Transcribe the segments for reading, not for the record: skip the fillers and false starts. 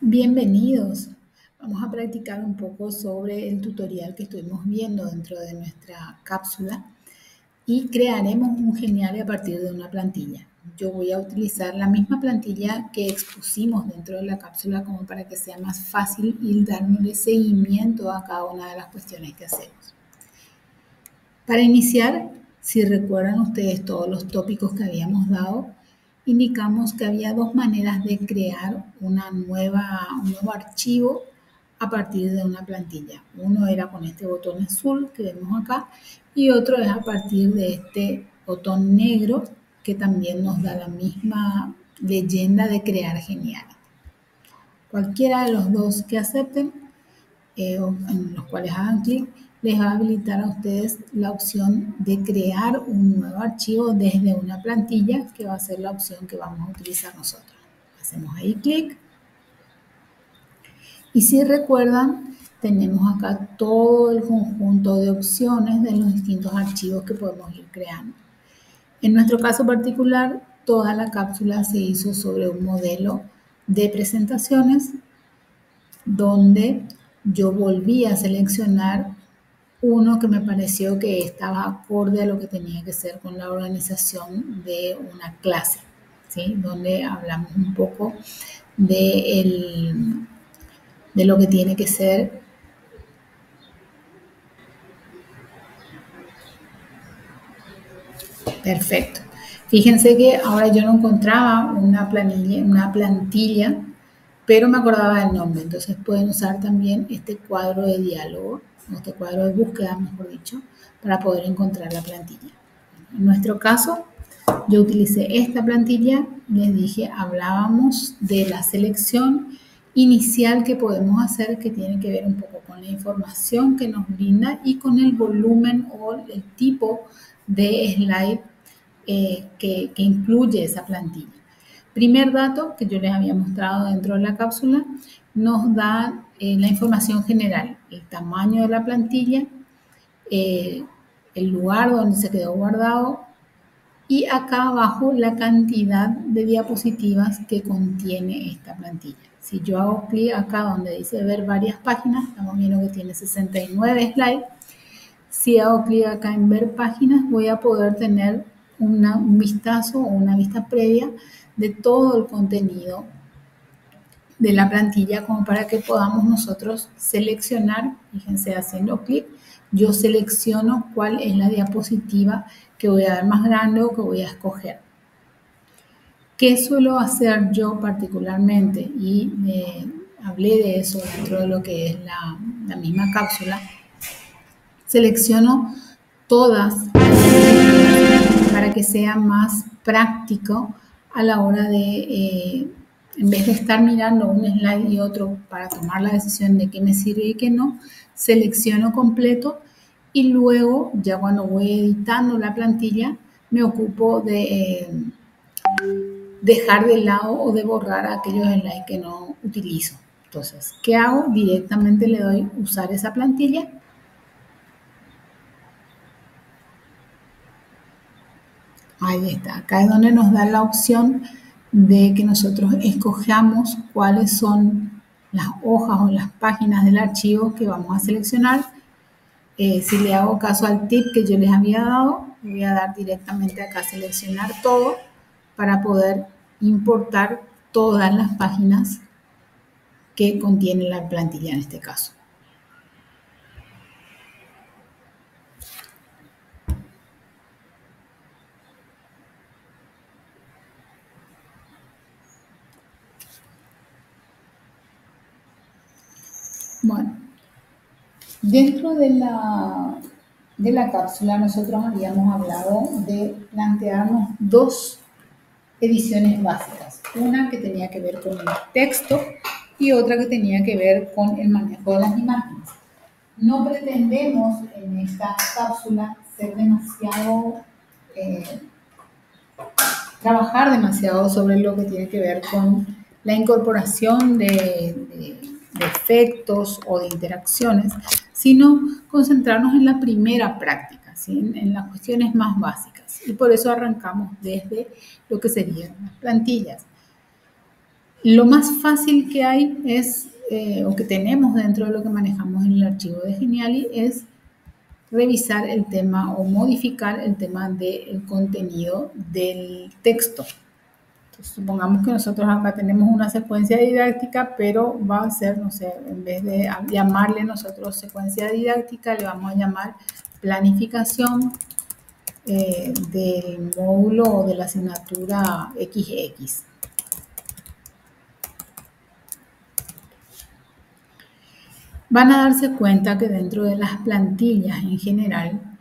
Bienvenidos. Vamos a practicar un poco sobre el tutorial que estuvimos viendo dentro de nuestra cápsula y crearemos un genial a partir de una plantilla. Yo voy a utilizar la misma plantilla que expusimos dentro de la cápsula como para que sea más fácil ir dándole seguimiento a cada una de las cuestiones que hacemos. Para iniciar, si recuerdan ustedes todos los tópicos que habíamos dado, indicamos que había dos maneras de crear un nuevo archivo a partir de una plantilla. Uno era con este botón azul que vemos acá y otro es a partir de este botón negro que también nos da la misma leyenda de crear genial. Cualquiera de los dos que acepten, en los cuales hagan clic, les va a habilitar a ustedes la opción de crear un nuevo archivo desde una plantilla, que va a ser la opción que vamos a utilizar nosotros. Hacemos ahí clic. Y si recuerdan, tenemos acá todo el conjunto de opciones de los distintos archivos que podemos ir creando. En nuestro caso particular, toda la cápsula se hizo sobre un modelo de presentaciones donde yo volví a seleccionar uno que me pareció que estaba acorde a lo que tenía que ser con la organización de una clase, ¿sí? Donde hablamos un poco de lo que tiene que ser perfecto. Fíjense que ahora yo no encontraba una plantilla, pero me acordaba del nombre. Entonces pueden usar también este cuadro de diálogo, este cuadro de búsqueda, mejor dicho, para poder encontrar la plantilla. En nuestro caso, yo utilicé esta plantilla, les dije, hablábamos de la selección inicial que podemos hacer, que tiene que ver un poco con la información que nos brinda y con el volumen o el tipo de slide que incluye esa plantilla. Primer dato que yo les había mostrado dentro de la cápsula, nos da la información general, el tamaño de la plantilla, el lugar donde se quedó guardado y acá abajo la cantidad de diapositivas que contiene esta plantilla. Si yo hago clic acá donde dice ver varias páginas, estamos viendo que tiene 69 slides. Si hago clic acá en ver páginas, voy a poder tener un vistazo o una vista previa de todo el contenido de la plantilla como para que podamos nosotros seleccionar, fíjense haciendo clic, yo selecciono cuál es la diapositiva que voy a ver más grande o que voy a escoger. ¿Qué suelo hacer yo particularmente? Y hablé de eso dentro de lo que es la misma cápsula. Selecciono todas para que sea más práctico a la hora de, en vez de estar mirando un slide y otro para tomar la decisión de qué me sirve y qué no, selecciono completo y luego, ya cuando voy editando la plantilla, me ocupo de dejar de lado o de borrar aquellos slides que no utilizo. Entonces, ¿qué hago? Directamente le doy usar esa plantilla. Ahí está, acá es donde nos da la opción de que nosotros escojamos cuáles son las hojas o las páginas del archivo que vamos a seleccionar. Si le hago caso al tip que yo les había dado, voy a dar directamente acá a seleccionar todo para poder importar todas las páginas que contiene la plantilla en este caso. Bueno, dentro de la cápsula nosotros habíamos hablado de plantearnos dos ediciones básicas. Una que tenía que ver con el texto y otra que tenía que ver con el manejo de las imágenes. No pretendemos en esta cápsula ser demasiado, trabajar demasiado sobre lo que tiene que ver con la incorporación de efectos o de interacciones, sino concentrarnos en la primera práctica, ¿sí? En las cuestiones más básicas. Y por eso arrancamos desde lo que serían las plantillas. Lo más fácil que hay es, o que tenemos dentro de lo que manejamos en el archivo de Geniali, es revisar el tema o modificar el tema del contenido del texto. Entonces, supongamos que nosotros acá tenemos una secuencia didáctica, pero va a ser, no sé, en vez de llamarle nosotros secuencia didáctica, le vamos a llamar planificación del módulo o de la asignatura XX. Van a darse cuenta que dentro de las plantillas en general,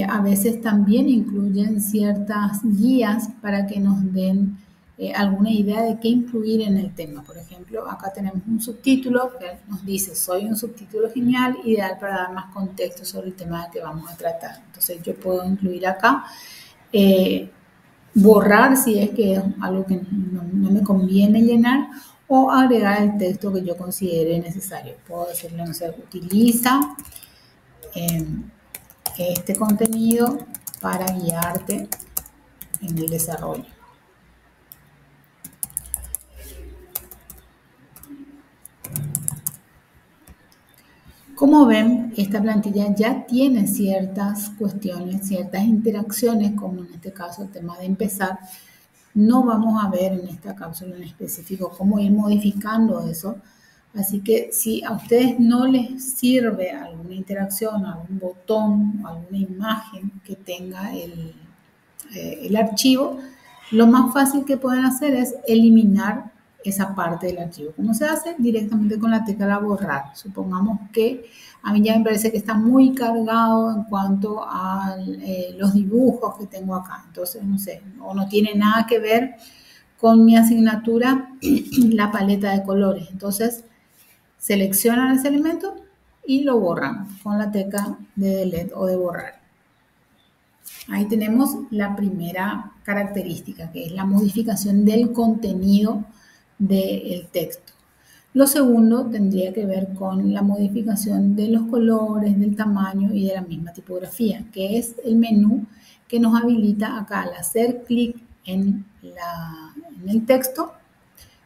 a veces también incluyen ciertas guías para que nos den alguna idea de qué incluir en el tema. Por ejemplo, acá tenemos un subtítulo que nos dice, soy un subtítulo genial, ideal para dar más contexto sobre el tema que vamos a tratar. Entonces yo puedo incluir acá, borrar si es que es algo que no me conviene llenar, o agregar el texto que yo considere necesario. Puedo decirle, no sé, utiliza este contenido para guiarte en el desarrollo. Como ven, esta plantilla ya tiene ciertas cuestiones, ciertas interacciones, como en este caso el tema de empezar. No vamos a ver en esta cápsula en específico cómo ir modificando eso. Así que si a ustedes no les sirve alguna interacción, algún botón, alguna imagen que tenga el archivo, lo más fácil que pueden hacer es eliminar esa parte del archivo. ¿Cómo se hace? Directamente con la tecla borrar. Supongamos que a mí ya me parece que está muy cargado en cuanto a los dibujos que tengo acá. Entonces, no sé, o no tiene nada que ver con mi asignatura la paleta de colores. Entonces, seleccionan ese elemento y lo borran con la tecla de delete o de borrar. Ahí tenemos la primera característica, que es la modificación del contenido del texto. Lo segundo tendría que ver con la modificación de los colores, del tamaño y de la misma tipografía, que es el menú que nos habilita acá al hacer clic en el texto,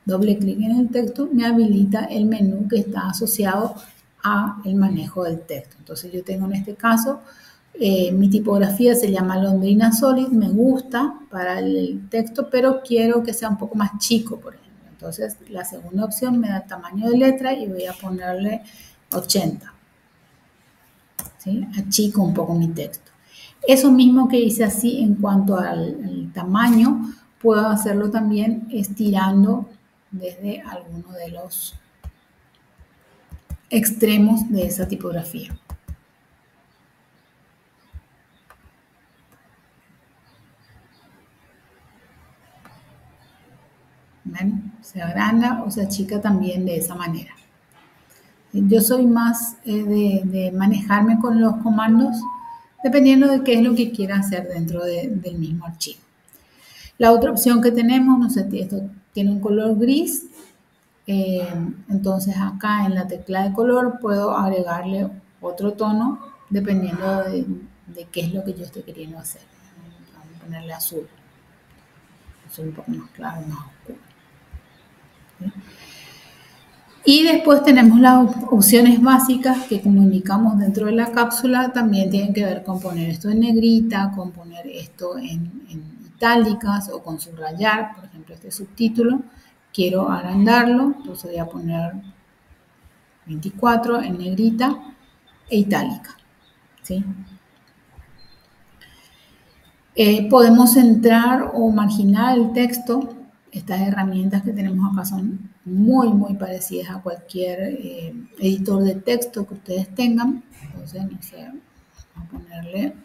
doble clic en el texto, me habilita el menú que está asociado a el manejo del texto. Entonces yo tengo en este caso, mi tipografía se llama Londrina Solid, me gusta para el texto, pero quiero que sea un poco más chico, por ejemplo. Entonces la segunda opción me da el tamaño de letra y voy a ponerle 80. ¿Sí? Achico un poco mi texto. Eso mismo que hice así en cuanto al tamaño, puedo hacerlo también estirando desde alguno de los extremos de esa tipografía. ¿Ven? Se agranda o se achica también de esa manera. Yo soy más de manejarme con los comandos dependiendo de qué es lo que quiera hacer dentro del mismo archivo. La otra opción que tenemos, no sé, esto tiene un color gris, entonces acá en la tecla de color puedo agregarle otro tono dependiendo de qué es lo que yo estoy queriendo hacer. Vamos a ponerle azul, azul un poco más claro, más oscuro. ¿Sí? Y después tenemos las opciones básicas que, como indicamos dentro de la cápsula, también tienen que ver con poner esto en negrita, con poner esto en itálicas o con subrayar. Por ejemplo, este subtítulo, quiero agrandarlo, entonces voy a poner 24 en negrita e itálica. ¿Sí? Podemos centrar o marginar el texto. Estas herramientas que tenemos acá son muy parecidas a cualquier editor de texto que ustedes tengan. Entonces, no sé, vamos a ponerle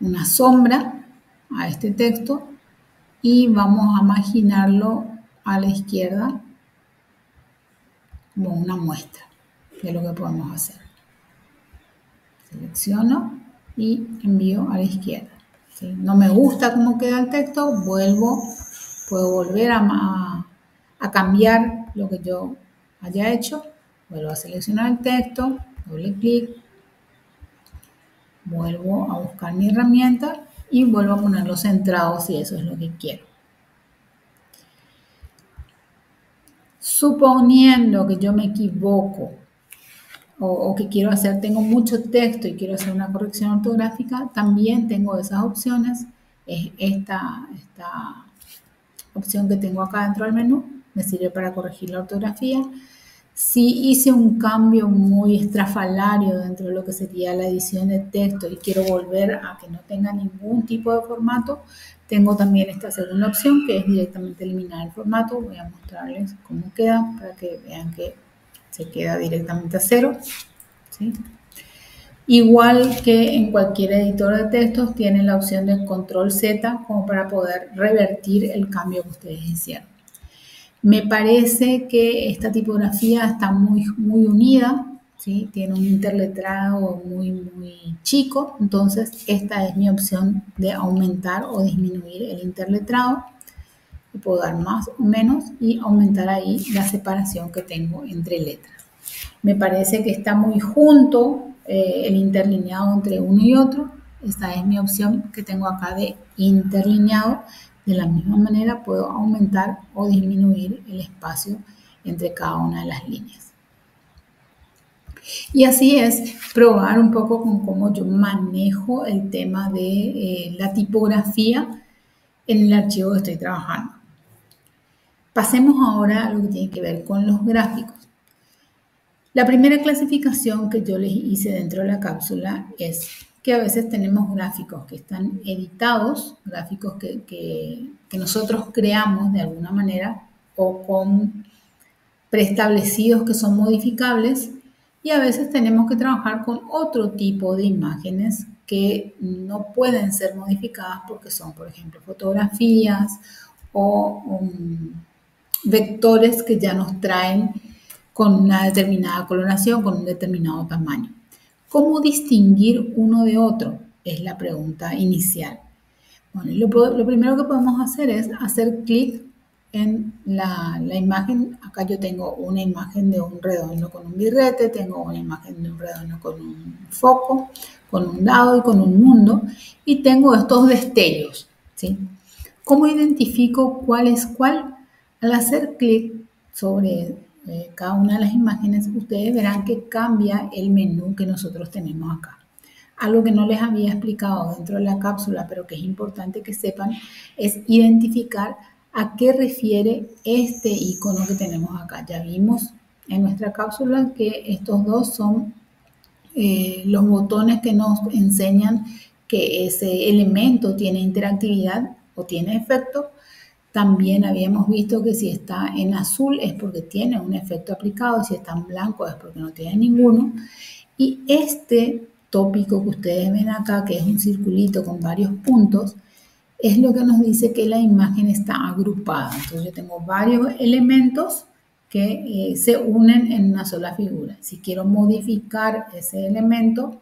una sombra a este texto y vamos a marginarlo a la izquierda como una muestra de lo que podemos hacer. Selecciono y envío a la izquierda. ¿Sí? No me gusta cómo queda el texto, puedo volver a cambiar lo que yo haya hecho, vuelvo a seleccionar el texto, doble clic, vuelvo a buscar mi herramienta y vuelvo a ponerlo centrado si eso es lo que quiero. Suponiendo que yo me equivoco o que quiero hacer, tengo mucho texto y quiero hacer una corrección ortográfica, también tengo esas opciones. Es esta opción que tengo acá dentro del menú, me sirve para corregir la ortografía. Si hice un cambio muy estrafalario dentro de lo que sería la edición de texto y quiero volver a que no tenga ningún tipo de formato, tengo también esta segunda opción que es directamente eliminar el formato. Voy a mostrarles cómo queda para que vean que se queda directamente a cero, ¿sí? Igual que en cualquier editor de textos, tienen la opción de control Z como para poder revertir el cambio que ustedes hicieron. Me parece que esta tipografía está muy unida, ¿sí? Tiene un interletrado muy chico, entonces esta es mi opción de aumentar o disminuir el interletrado. Le puedo dar más o menos y aumentar ahí la separación que tengo entre letras. Me parece que está muy junto el interlineado entre uno y otro. Esta es mi opción que tengo acá de interlineado. De la misma manera puedo aumentar o disminuir el espacio entre cada una de las líneas. Y así es probar un poco con cómo yo manejo el tema de la tipografía en el archivo que estoy trabajando. Pasemos ahora a lo que tiene que ver con los gráficos. La primera clasificación que yo les hice dentro de la cápsula es que a veces tenemos gráficos que están editados, gráficos que nosotros creamos de alguna manera o con preestablecidos que son modificables, y a veces tenemos que trabajar con otro tipo de imágenes que no pueden ser modificadas porque son, por ejemplo, fotografías o vectores que ya nos traen con una determinada coloración, con un determinado tamaño. ¿Cómo distinguir uno de otro? Es la pregunta inicial. Bueno, lo primero que podemos hacer es hacer clic en la imagen. Acá yo tengo una imagen de un redondo con un birrete, tengo una imagen de un redondo con un foco, con un dado y con un mundo, y tengo estos destellos, ¿sí? ¿Cómo identifico cuál es cuál? Al hacer clic sobre cada una de las imágenes, ustedes verán que cambia el menú que nosotros tenemos acá. Algo que no les había explicado dentro de la cápsula, pero que es importante que sepan, es identificar a qué refiere este icono que tenemos acá. Ya vimos en nuestra cápsula que estos dos son los botones que nos enseñan que ese elemento tiene interactividad o tiene efecto. También habíamos visto que si está en azul es porque tiene un efecto aplicado, si está en blanco es porque no tiene ninguno. Y este tópico que ustedes ven acá, que es un circulito con varios puntos, es lo que nos dice que la imagen está agrupada. Entonces yo tengo varios elementos que se unen en una sola figura. Si quiero modificar ese elemento,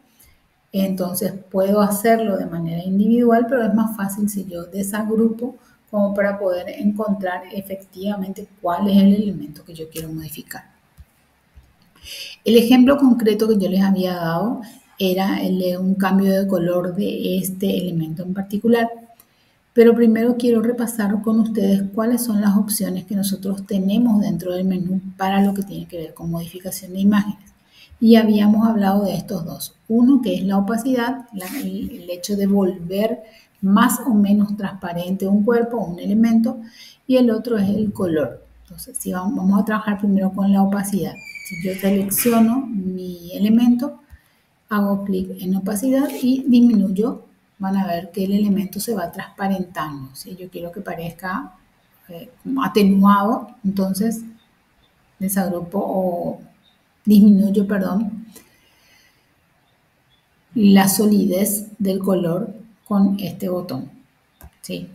entonces puedo hacerlo de manera individual, pero es más fácil si yo desagrupo como para poder encontrar efectivamente cuál es el elemento que yo quiero modificar. El ejemplo concreto que yo les había dado era el de un cambio de color de este elemento en particular. Pero primero quiero repasar con ustedes cuáles son las opciones que nosotros tenemos dentro del menú para lo que tiene que ver con modificación de imágenes. Y habíamos hablado de estos dos. Uno que es la opacidad, el hecho de volver más o menos transparente un cuerpo o un elemento, y el otro es el color. Entonces, si vamos a trabajar primero con la opacidad. Si yo selecciono mi elemento, hago clic en opacidad y disminuyo, van a ver que el elemento se va transparentando. Si yo quiero que parezca atenuado, entonces desagrupo o disminuyo, perdón, la solidez del color con este botón, ¿sí?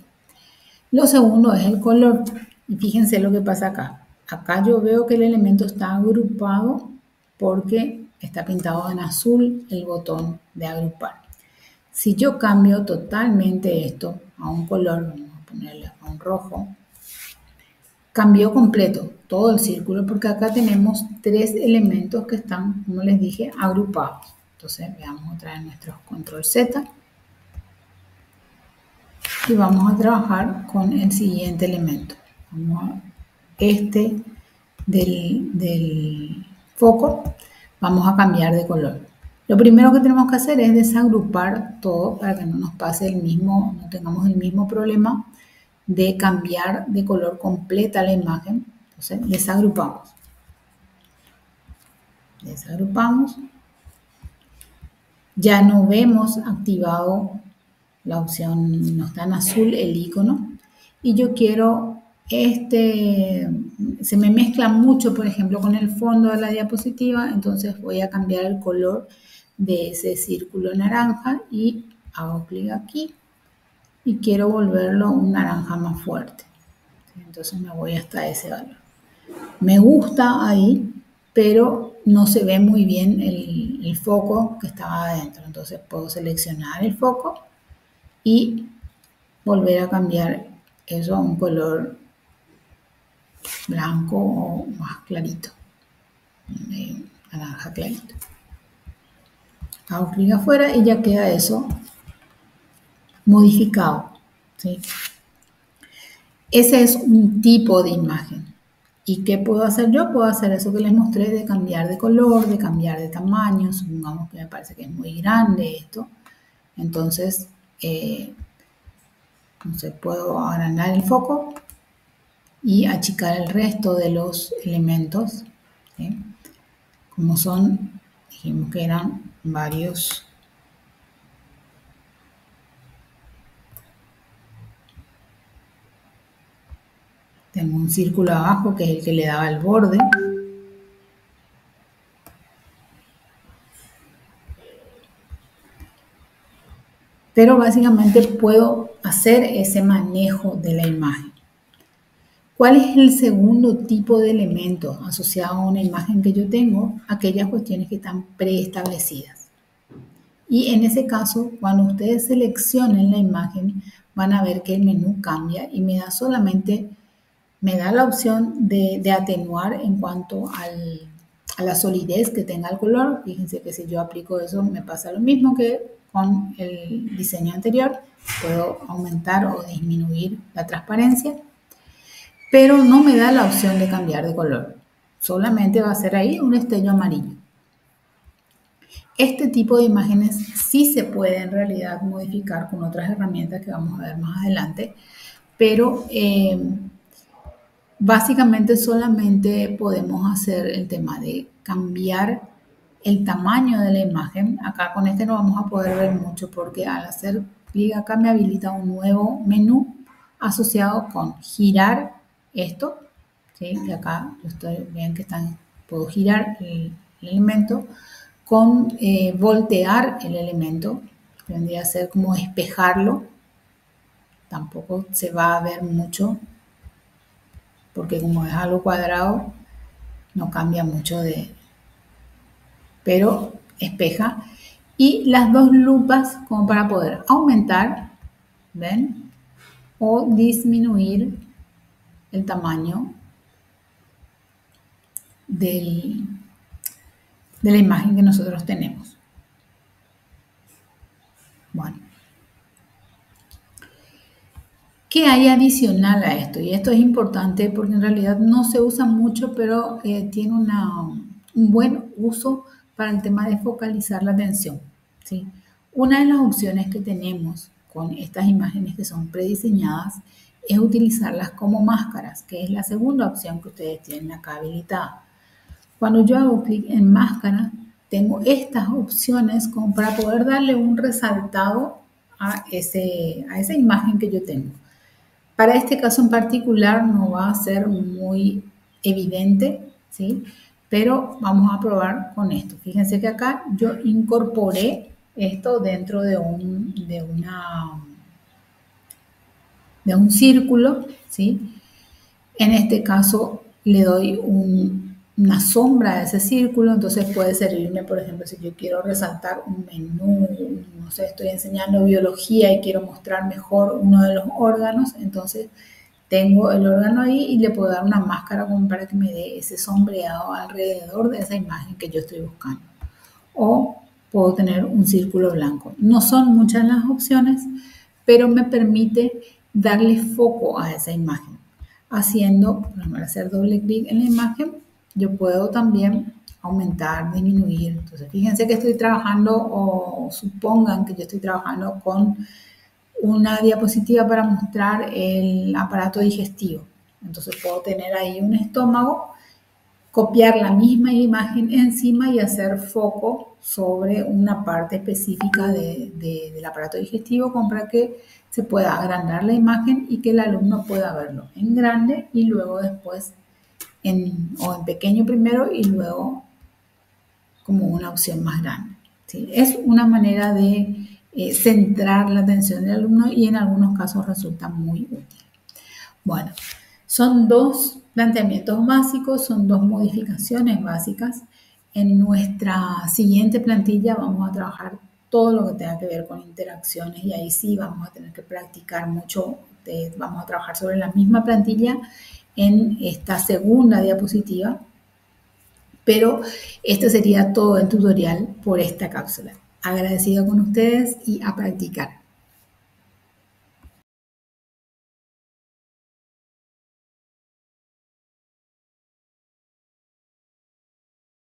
Lo segundo es el color. Y fíjense lo que pasa acá. Acá yo veo que el elemento está agrupado porque está pintado en azul el botón de agrupar. Si yo cambio totalmente esto a un color, vamos a ponerle a un rojo, cambió completo todo el círculo porque acá tenemos tres elementos que están, como les dije, agrupados. Entonces veamos otra vez nuestro control Z y vamos a trabajar con el siguiente elemento. Este del foco, vamos a cambiar de color. Lo primero que tenemos que hacer es desagrupar todo para que no nos pase no tengamos el mismo problema de cambiar de color completa la imagen. Entonces desagrupamos. Ya no vemos activado la opción, no está en azul el icono, y yo quiero se me mezcla mucho, por ejemplo, con el fondo de la diapositiva, entonces voy a cambiar el color de ese círculo naranja y hago clic aquí y quiero volverlo un naranja más fuerte. Entonces me voy hasta ese valor. Me gusta ahí, pero no se ve muy bien el foco que estaba adentro. Entonces puedo seleccionar el foco y volver a cambiar eso a un color blanco o más clarito, naranja clarito. Hago clic afuera y ya queda eso modificado, ¿sí? Ese es un tipo de imagen. ¿Y qué puedo hacer yo? Puedo hacer eso que les mostré de cambiar de color, de cambiar de tamaño. Supongamos que me parece que es muy grande esto. Entonces, puedo agrandar el foco y achicar el resto de los elementos, ¿sí? Como dijimos que eran varios. Tengo un círculo abajo que es el que le daba el borde. Pero básicamente puedo hacer ese manejo de la imagen. ¿Cuál es el segundo tipo de elemento asociado a una imagen que yo tengo? Aquellas cuestiones que están preestablecidas. Y en ese caso, cuando ustedes seleccionen la imagen, van a ver que el menú cambia y me da la opción de atenuar en cuanto a la solidez que tenga el color. Fíjense que si yo aplico eso me pasa lo mismo que con el diseño anterior. Puedo aumentar o disminuir la transparencia, pero no me da la opción de cambiar de color. Solamente va a ser ahí un destello amarillo. Este tipo de imágenes sí se puede en realidad modificar con otras herramientas que vamos a ver más adelante, pero básicamente solamente podemos hacer el tema de cambiar el tamaño de la imagen. Acá con este no vamos a poder ver mucho porque al hacer clic acá me habilita un nuevo menú asociado con girar esto, ¿sí? Y acá vean que puedo girar el elemento, con voltear el elemento, que vendría a ser como espejarlo. Tampoco se va a ver mucho porque como es algo cuadrado no cambia mucho pero espeja. Y las dos lupas como para poder aumentar, ¿ven? O disminuir el tamaño de la imagen que nosotros tenemos. Bueno. ¿Qué hay adicional a esto? Y esto es importante porque en realidad no se usa mucho, pero tiene un buen uso para el tema de focalizar la atención, ¿sí? Una de las opciones que tenemos con estas imágenes que son prediseñadas es utilizarlas como máscaras, que es la segunda opción que ustedes tienen acá habilitada. Cuando yo hago clic en máscara, tengo estas opciones como para poder darle un resaltado a esa imagen que yo tengo. Para este caso en particular no va a ser muy evidente, ¿sí? Pero vamos a probar con esto. Fíjense que acá yo incorporé esto dentro de un círculo, ¿sí? En este caso le doy una sombra a ese círculo, entonces puede servirme, por ejemplo, si yo quiero resaltar un menú, no sé, estoy enseñando biología y quiero mostrar mejor uno de los órganos, entonces tengo el órgano ahí y le puedo dar una máscara como para que me dé ese sombreado alrededor de esa imagen que yo estoy buscando. O puedo tener un círculo blanco. No son muchas las opciones, pero me permite darle foco a esa imagen. Haciendo, por ejemplo, hacer doble clic en la imagen, yo puedo también aumentar, disminuir. Entonces, fíjense que estoy trabajando o supongan que yo estoy trabajando con una diapositiva para mostrar el aparato digestivo. Entonces puedo tener ahí un estómago, copiar la misma imagen encima y hacer foco sobre una parte específica del aparato digestivo como para que se pueda agrandar la imagen y que el alumno pueda verlo en grande y luego después o en pequeño primero y luego como una opción más grande. ¿Sí? Es una manera de centrar la atención del alumno y en algunos casos resulta muy útil. Bueno, son dos planteamientos básicos, son dos modificaciones básicas. En nuestra siguiente plantilla vamos a trabajar todo lo que tenga que ver con interacciones y ahí sí vamos a tener que practicar mucho. Vamos a trabajar sobre la misma plantilla en esta segunda diapositiva, pero este sería todo el tutorial por esta cápsula. Agradecida con ustedes y a practicar.